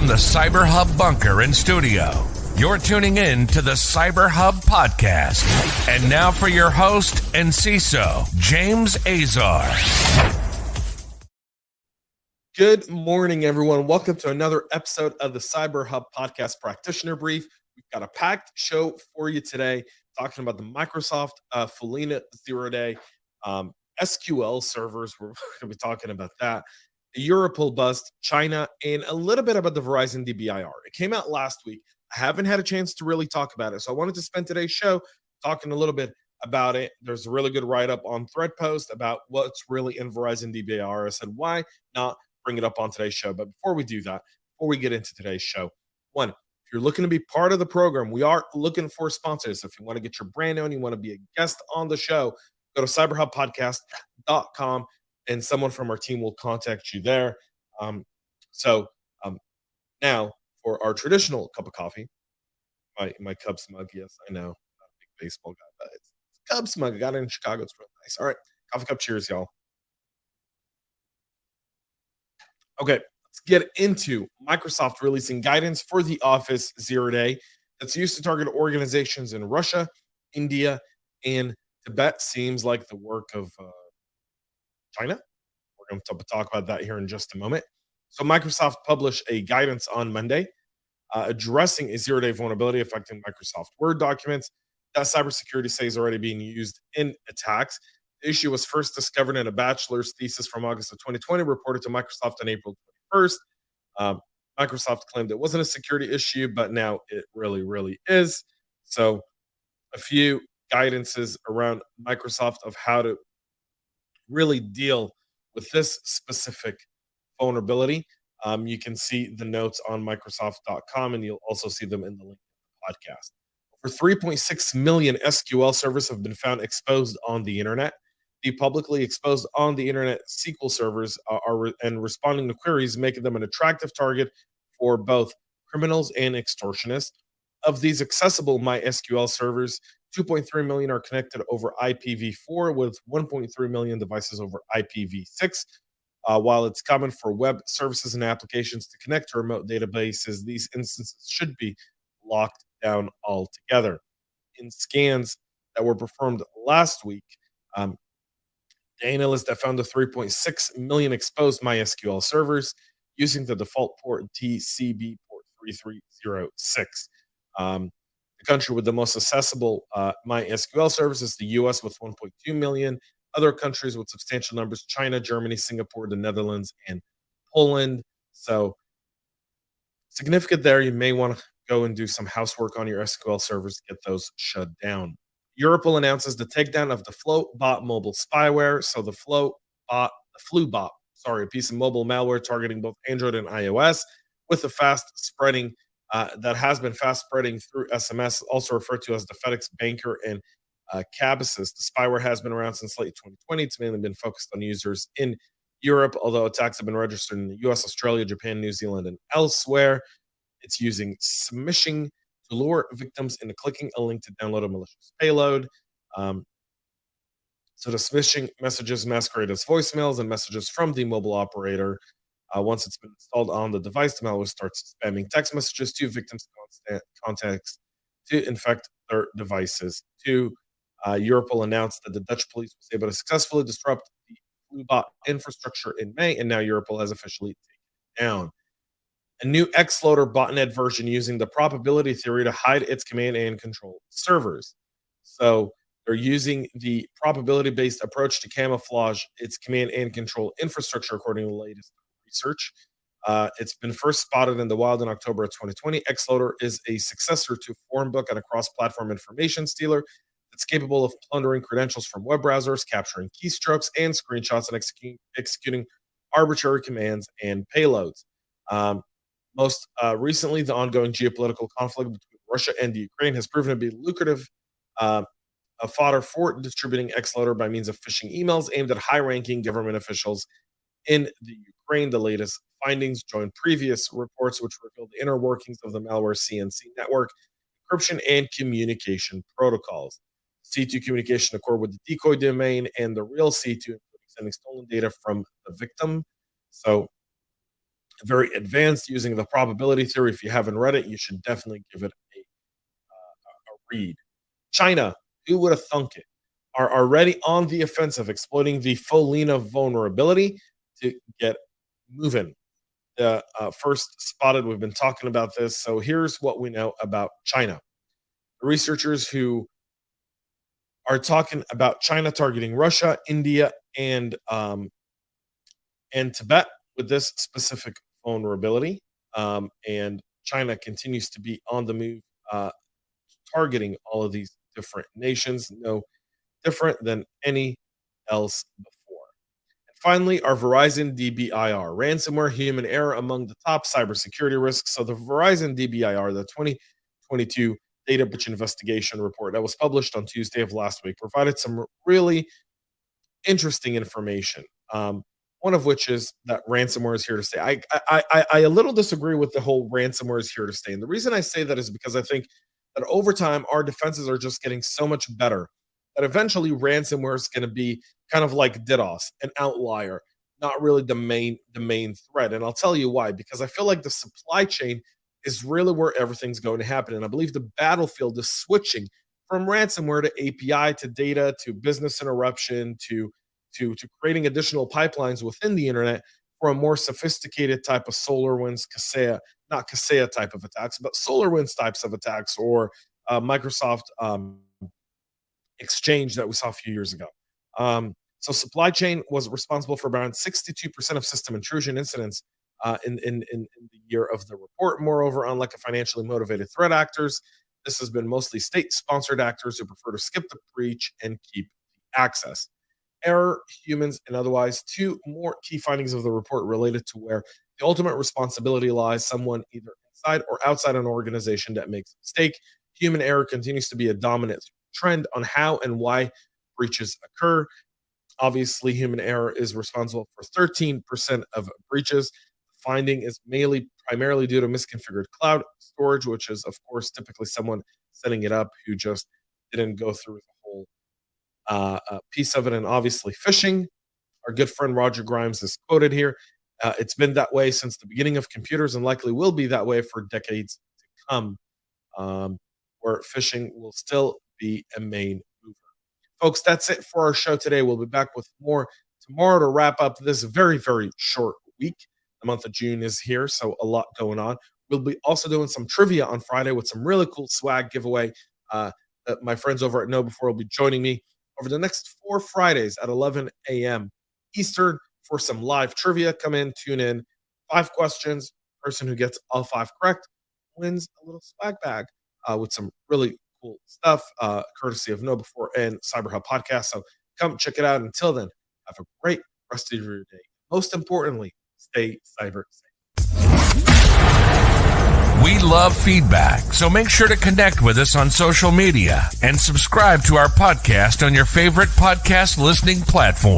the CyberHub bunker and studio, you're tuning in to the CyberHub Podcast. And now for your host and CISO, James Azar. Good morning, everyone. Welcome to another episode of the CyberHub Podcast Practitioner Brief. We've got a packed show for you today, talking about the Microsoft Follina Zeroday SQL servers. We're going to be talking about that. The Europol bust, China, and a little bit about the Verizon DBIR. It came out last week. I haven't had a chance to really talk about it, so I wanted to spend today's show talking a little bit about it. There's a really good write-up on Threadpost about what's really in Verizon DBIR. I said, why not bring it up on today's show? But before we do that, before we get into today's show, one, if you're looking to be part of the program, we are looking for sponsors. If you want to get your brand known, you want to be a guest on the show, go to cyberhubpodcast.com and someone from our team will contact you there. Now for our traditional cup of coffee, my Cubs mug. Yes, I know, not a big baseball guy, but it's Cubs mug. I got it in Chicago. It's real nice. All right, coffee cup. Cheers, y'all. Okay, let's get into Microsoft releasing guidance for the Office Zeroday that's used to target organizations in Russia, India, and Tibet. Seems like the work of China. We're going to talk about that here in just a moment. So Microsoft published a guidance on Monday addressing a zero-day vulnerability affecting Microsoft Word documents that cybersecurity says already being used in attacks. The issue was first discovered in a bachelor's thesis from August of 2020, reported to Microsoft on April 21st. Microsoft claimed it wasn't a security issue, but now it really is. So a few guidances around Microsoft of how to really deal with this specific vulnerability. You can see the notes on Microsoft.com, and you'll also see them in the link to the podcast. Over 3.6 million SQL servers have been found exposed on the internet. The publicly exposed on the internet SQL servers and responding to queries, making them an attractive target for both criminals and extortionists. Of these accessible MySQL servers, 2.3 million are connected over IPv4, with 1.3 million devices over IPv6. While it's common for web services and applications to connect to remote databases, these instances should be locked down altogether. In scans that were performed last week, the analyst that found the 3.6 million exposed MySQL servers using the default port TCP port 3306. The country with the most accessible MySQL servers is the US with 1.2 million. Other countries with substantial numbers: China, Germany, Singapore, the Netherlands, and Poland. So significant there. You may want to go and do some housework on your SQL servers to get those shut down. Europol announces the takedown of the FluBot mobile spyware. So the FluBot, a piece of mobile malware targeting both Android and iOS, with the fast spreading that has been fast spreading through SMS, also referred to as the FedEx Banker and Cabasys. The spyware has been around since late 2020. It's mainly been focused on users in Europe, although attacks have been registered in the US, Australia, Japan, New Zealand, and elsewhere. It's using smishing to lure victims into clicking a link to download a malicious payload. So the smishing messages masquerade as voicemails and messages from the mobile operator. Once it's been installed on the device, the malware starts spamming text messages to victims' contacts to infect their devices. Europol announced that the Dutch police was able to successfully disrupt the FluBot infrastructure in May, and now Europol has officially taken it down. A new XLoader botnet version using the probability theory to hide its command and control servers. So they're using the probability-based approach to camouflage its command and control infrastructure, according to the latest research. It's been first spotted in the wild in October of 2020. XLoader is a successor to Formbook and a cross-platform information stealer that's capable of plundering credentials from web browsers, capturing keystrokes and screenshots, and executing arbitrary commands and payloads. Most recently, the ongoing geopolitical conflict between Russia and the Ukraine has proven to be lucrative fodder for distributing XLoader by means of phishing emails aimed at high-ranking government officials in the Ukraine. The latest findings join previous reports which revealed the inner workings of the malware CNC network, encryption, and communication protocols. C2 communication accord with the decoy domain and the real C2, including sending stolen data from the victim. So very advanced using the probability theory. If you haven't read it, you should definitely give it a read. China, who would have thunk it, are already on the offensive, exploiting the Follina vulnerability to get moving. First spotted, we've been talking about this. So here's what we know about China. The researchers who are talking about China targeting Russia, India, and Tibet with this specific vulnerability. And China continues to be on the move, targeting all of these different nations, no different than any else before. And finally, our Verizon DBIR, ransomware, human error among the top cybersecurity risks. So the Verizon DBIR, the 2022 data breach investigation report that was published on Tuesday of last week, provided some really interesting information. One of which is that ransomware is here to stay. I a little disagree with the whole ransomware is here to stay. And the reason I say that is because I think that over time, our defenses are just getting so much better that eventually ransomware is going to be kind of like DDoS, an outlier, not really the main threat. And I'll tell you why, because I feel like the supply chain is really where everything's going to happen. And I believe the battlefield is switching from ransomware to API to data to business interruption to creating additional pipelines within the internet for a more sophisticated type of SolarWinds, Kaseya, not Kaseya type of attacks, but SolarWinds types of attacks, or Microsoft Exchange that we saw a few years ago. So supply chain was responsible for around 62% of system intrusion incidents in the year of the report. Moreover, unlike a financially motivated threat actors, this has been mostly state-sponsored actors who prefer to skip the breach and keep the access. Error, humans, and otherwise. Two more key findings of the report related to where the ultimate responsibility lies, someone either inside or outside an organization that makes a mistake. Human error continues to be a dominant trend on how and why breaches occur. Obviously, human error is responsible for 13% of breaches. The finding is primarily due to misconfigured cloud storage, which is, of course, typically someone setting it up who just didn't go through the whole piece of it. And obviously phishing. Our good friend Roger Grimes is quoted here. It's been that way since the beginning of computers and likely will be that way for decades to come, where phishing will still be a main mover. Folks, that's it for our show today. We'll be back with more tomorrow to wrap up this very, very short week. The month of June is here, so a lot going on. We'll be also doing some trivia on Friday with some really cool swag giveaway. My friends over at KnowBe4 will be joining me over the next 4 Fridays at 11 a.m. Eastern for some live trivia. Come in, tune in. 5 questions. Person who gets all 5 correct wins a little swag bag with some really cool stuff, courtesy of KnowBe4 and CyberHub Podcast. So come check it out. Until then, have a great rest of your day. Most importantly, stay cyber safe. We love feedback, so make sure to connect with us on social media and subscribe to our podcast on your favorite podcast listening platform.